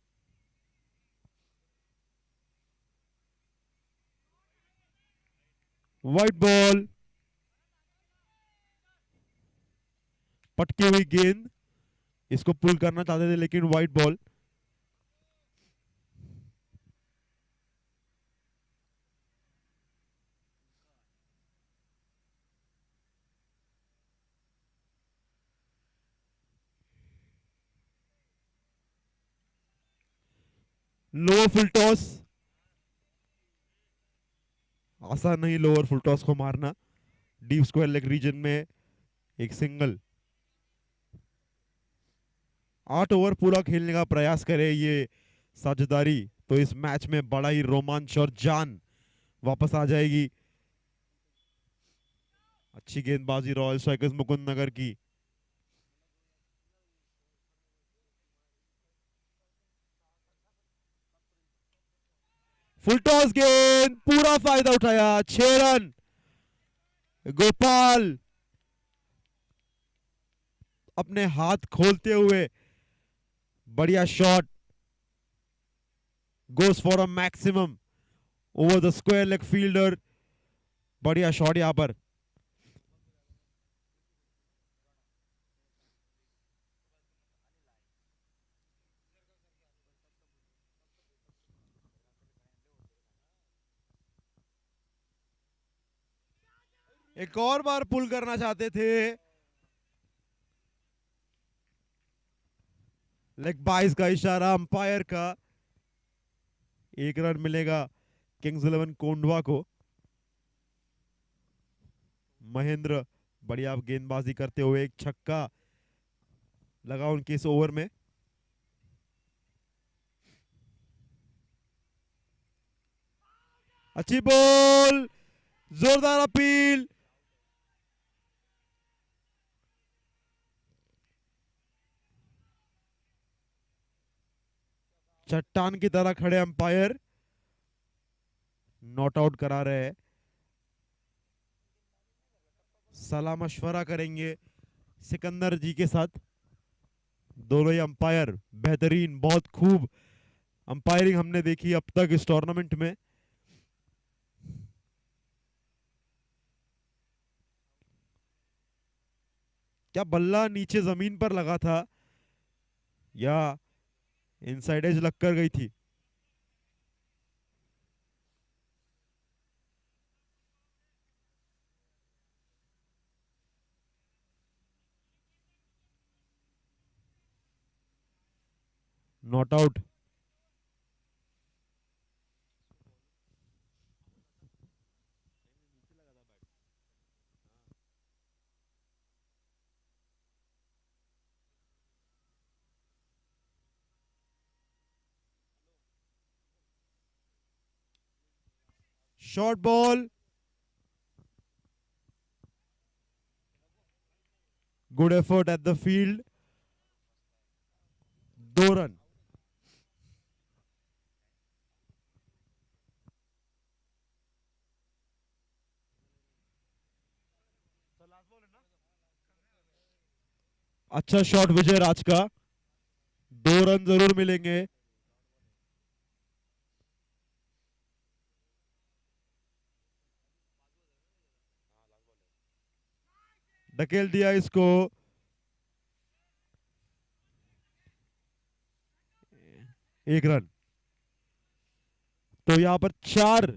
व्हाइट बॉल, पटकी हुई गेंद इसको पुल करना चाहते थे लेकिन white ball. Lower full toss, आसान नहीं लोअर फुल टॉस को मारना। डीप स्क्वायर लेग रीजन में एक सिंगल। 8 ओवर पूरा खेलने का प्रयास करे ये साझेदारी तो इस मैच में बड़ा ही रोमांच और जान वापस आ जाएगी। अच्छी गेंदबाजी रॉयल स्ट्राइकर्स मुकुंद नगर की। फुल टॉस गेंद, पूरा फायदा उठाया, 6 रन। गोपाल अपने हाथ खोलते हुए, बढ़िया shot, goes for a maximum over the square leg fielder. बढ़िया शॉट यहां पर। एक और बार पुल करना चाहते थे, लेग बाइस का इशारा अंपायर का। 1 रन मिलेगा किंग्स 11 कोंडवा को। महेंद्र बढ़िया गेंदबाजी करते हुए एक छक्का लगा उनके इस ओवर में। अच्छी बॉल, जोरदार अपील। चट्टान की तरह खड़े अंपायर नॉट आउट करा रहे हैं। सलाह मशवरा करेंगे सिकंदर जी के साथ। दोनों ही अंपायर बेहतरीन, बहुत खूब अंपायरिंग हमने देखी अब तक इस टूर्नामेंट में। क्या बल्ला नीचे जमीन पर लगा था या इनसाइड एज लग कर गई थी? Not out. Short ball, good effort at the field. 2 run. अच्छा शॉट विजय राज का, 2 रन जरूर मिलेंगे। धकेल दिया इसको। 1 रन। तो यहां पर 4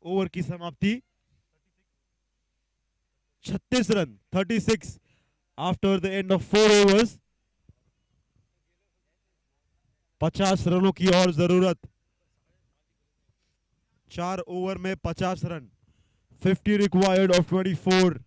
ओवर की समाप्ति। 36 run, 36 after the end of 4 overs। 50 रनों की और जरूरत। 4 ओवर में 50 रन। 50 required of 24।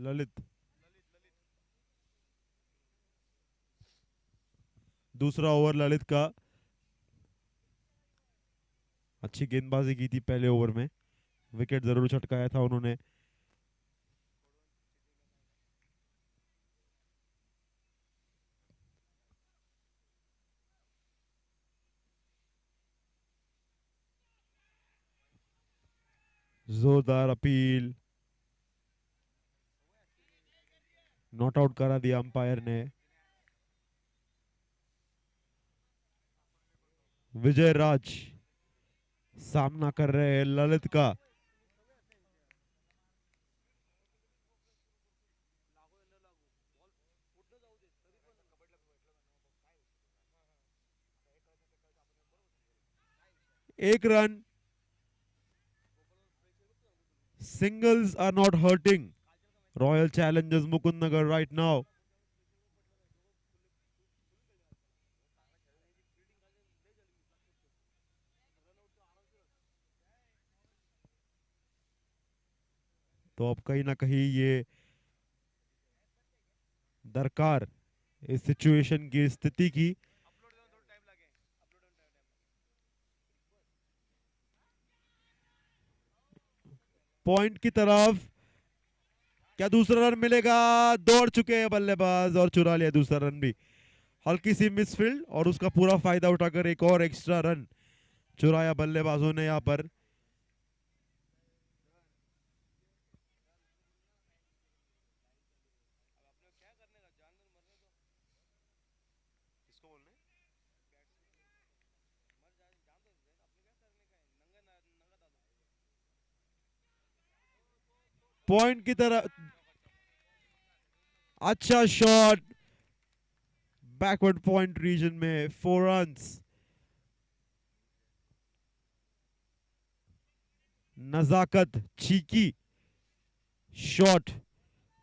ललित, दूसरा ओवर ललित का। अच्छी गेंदबाजी की थी पहले ओवर में, विकेट जरूर छटकाया था उन्होंने। जोरदार अपील, नॉट आउट करा दिया अंपायर ने। विजय राज सामना कर रहे हैं ललित का। एक run. Singles are not hurting Royal Challengers Mukundnagar right now. तो अब कहीं ना कहीं ये दरकार इस सिचुएशन की, स्थिति की। पॉइंट की तरफ, क्या दूसरा रन मिलेगा? दौड़ चुके हैं बल्लेबाज और चुरा लिया दूसरा रन भी। हल्की सी मिसफील्ड और उसका पूरा फायदा उठाकर एक और एक्स्ट्रा रन चुराया बल्लेबाजों ने यहां पर। पॉइंट की तरफ, अच्छा शॉट, बैकवर्ड पॉइंट रीजन में 4 रन्स। नजाकत, cheeky shot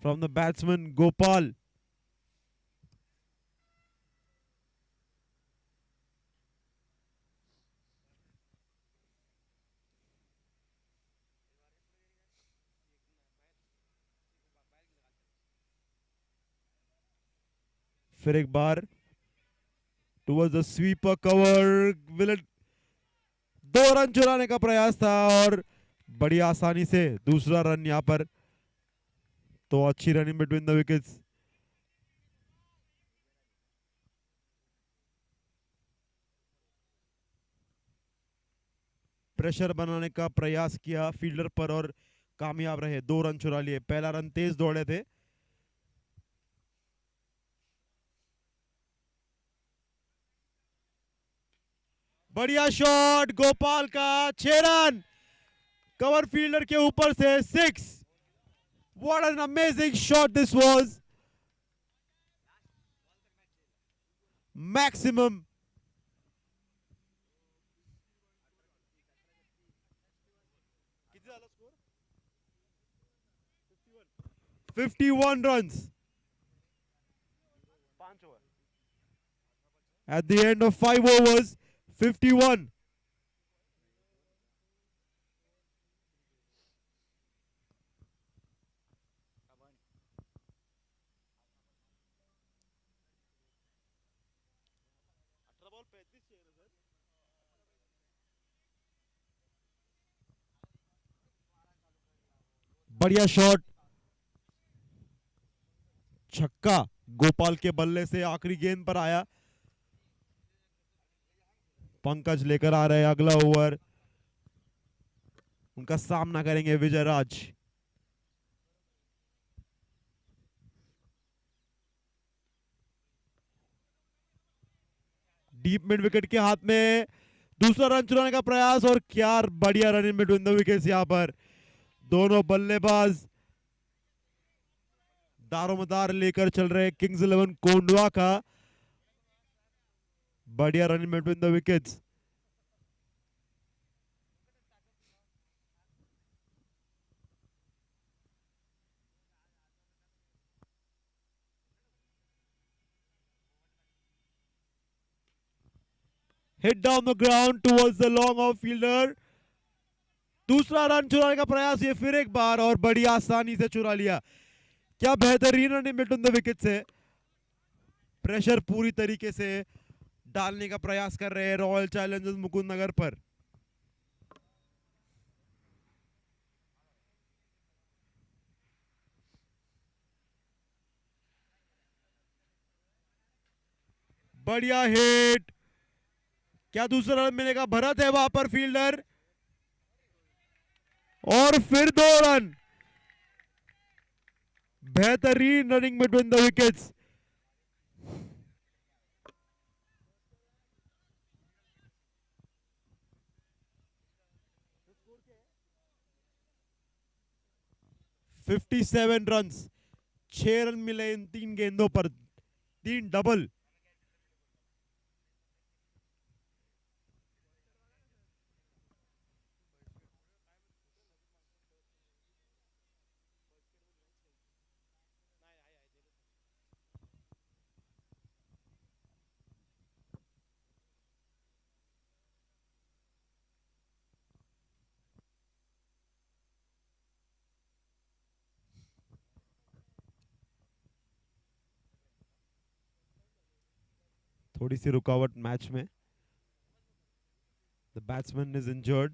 from the batsman Gopal. फिर एक बार towards the sweeper cover, विलेट 2 रन चुराने का प्रयास था और बड़ी आसानी से दूसरा रन यहां पर। तो अच्छी running between the wickets. Pressure बनाने का प्रयास किया फील्डर पर और कामयाब रहे, 2 रन चुरा लिए। पहला रन तेज दौड़े थे। बढ़िया शॉट गोपाल का, 6 रन कवर फील्डर के ऊपर से, 6। What an amazing shot this was. Maximum 51 runs at the end of 5 overs, 51. बढ़िया शॉट, छक्का गोपाल के बल्ले से आखिरी गेंद पर आया। पंकज लेकर आ रहे हैं अगला ओवर। उनका सामना करेंगे विजय राज। डीप मिड विकेट के हाथ में, दूसरा रन चुराने का प्रयास और क्या बढ़िया run in between the wickets. यहां पर दोनों बल्लेबाज दारोमदार लेकर चल रहे किंग्स 11 कोंडवा का। बढ़िया run in between the wickets. Hit down the ground towards the long off fielder. दूसरा रन चुराने का प्रयास, ये फिर एक बार और बड़ी आसानी से चुरा लिया। क्या बेहतरीन run in between the wickets है। प्रेशर पूरी तरीके से डालने का प्रयास कर रहे हैं रॉयल चैलेंजर्स मुकुंदनगर पर। बढ़िया हिट। क्या दूसरा रन मिलेगा? भरत है वहां पर फील्डर, और फिर 2 रन। बेहतरीन running between the wickets. Fifty 57 run, 6 run मिले इन 3 गेंदों पर, 3 डबल। थोड़ी सी रुकावट मैच में। The batsman is injured.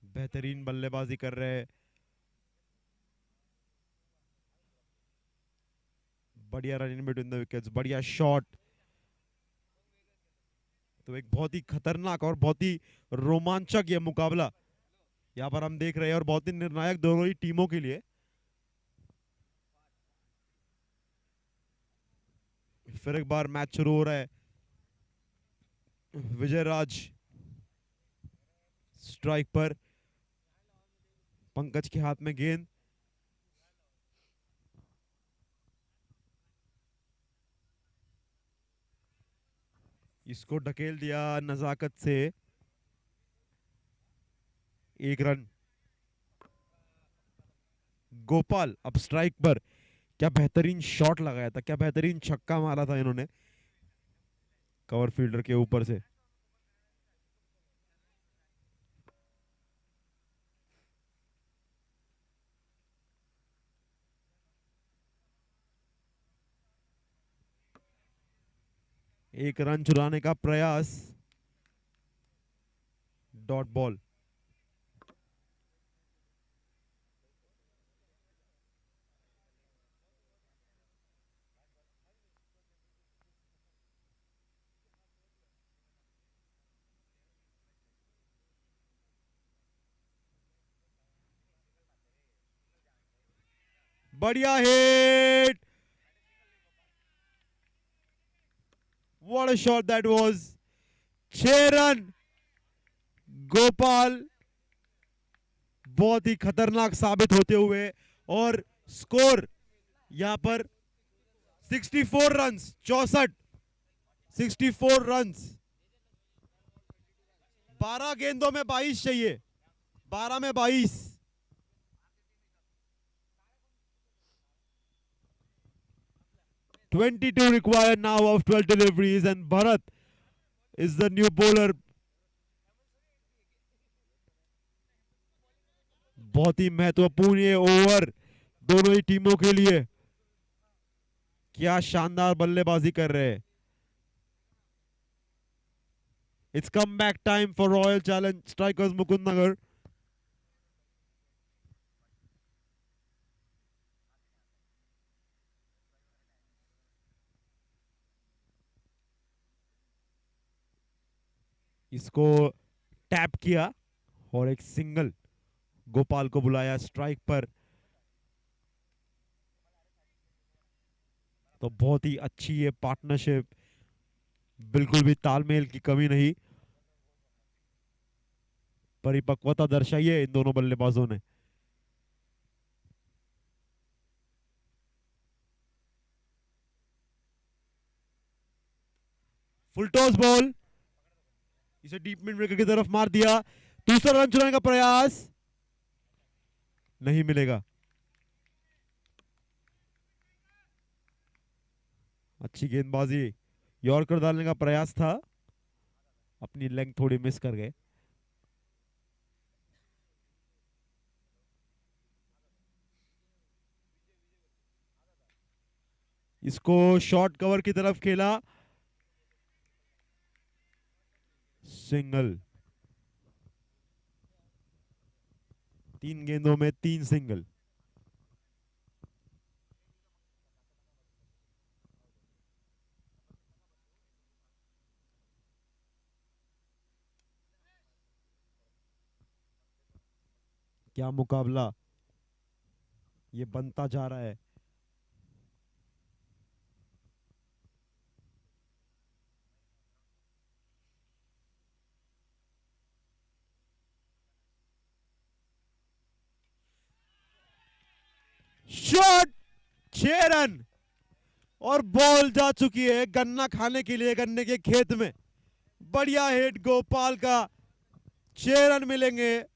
बेहतरीन बल्लेबाजी कर रहे हैं। बढ़िया run in between the wickets, बढ़िया शॉट। तो एक बहुत ही खतरनाक और बहुत ही रोमांचक ये मुकाबला यहाँ पर हम देख रहे हैं, और बहुत ही निर्णायक दोनों ही टीमों के लिए। फिर एक बार मैच शुरू हो रहा है। विजय राज स्ट्राइक पर, पंकज के हाथ में गेंद। इसको ढकेल दिया नजाकत से। 1 रन। गोपाल अब स्ट्राइक पर। क्या बेहतरीन शॉट लगाया था, क्या बेहतरीन छक्का मारा था इन्होंने कवर फील्डर के ऊपर से। एक रन चुराने का प्रयास। Dot ball. बढ़िया hit. What a shot that was. 6 run. Gopal बहुत ही खतरनाक साबित होते हुए, और स्कोर यहां पर 64 रन्स, 64 रन्स। 12 गेंदों में 22 चाहिए, 12 में 22। "22 required now of 12 deliveries, and Bharat is the new bowler." बहुत ही महत्वपूर्ण ये ओवर दोनों ही टीमों के लिए। क्या शानदार बल्लेबाजी कर रहे हैं। It's comeback time for Royal Challenge Strikers Mukundnagar. इसको टैप किया और एक सिंगल। गोपाल को बुलाया स्ट्राइक पर। तो बहुत ही अच्छी ये पार्टनरशिप, बिल्कुल भी तालमेल की कमी नहीं। परिपक्वता दर्शाई है इन दोनों बल्लेबाजों ने। फुल टॉस बॉल, इसे डीप मिड विकेट की तरफ मार दिया। दूसरा रन चुराने का प्रयास नहीं मिलेगा। अच्छी गेंदबाजी, यॉर्कर डालने का प्रयास था, अपनी लेंथ थोड़ी मिस कर गए। इसको शॉर्ट कवर की तरफ खेला, सिंगल। 3 गेंदों में 3 सिंगल। क्या मुकाबला ये बनता जा रहा है। शॉट 6 रन और बॉल जा चुकी है गन्ना खाने के लिए गन्ने के खेत में। बढ़िया हिट गोपाल का, 6 रन मिलेंगे।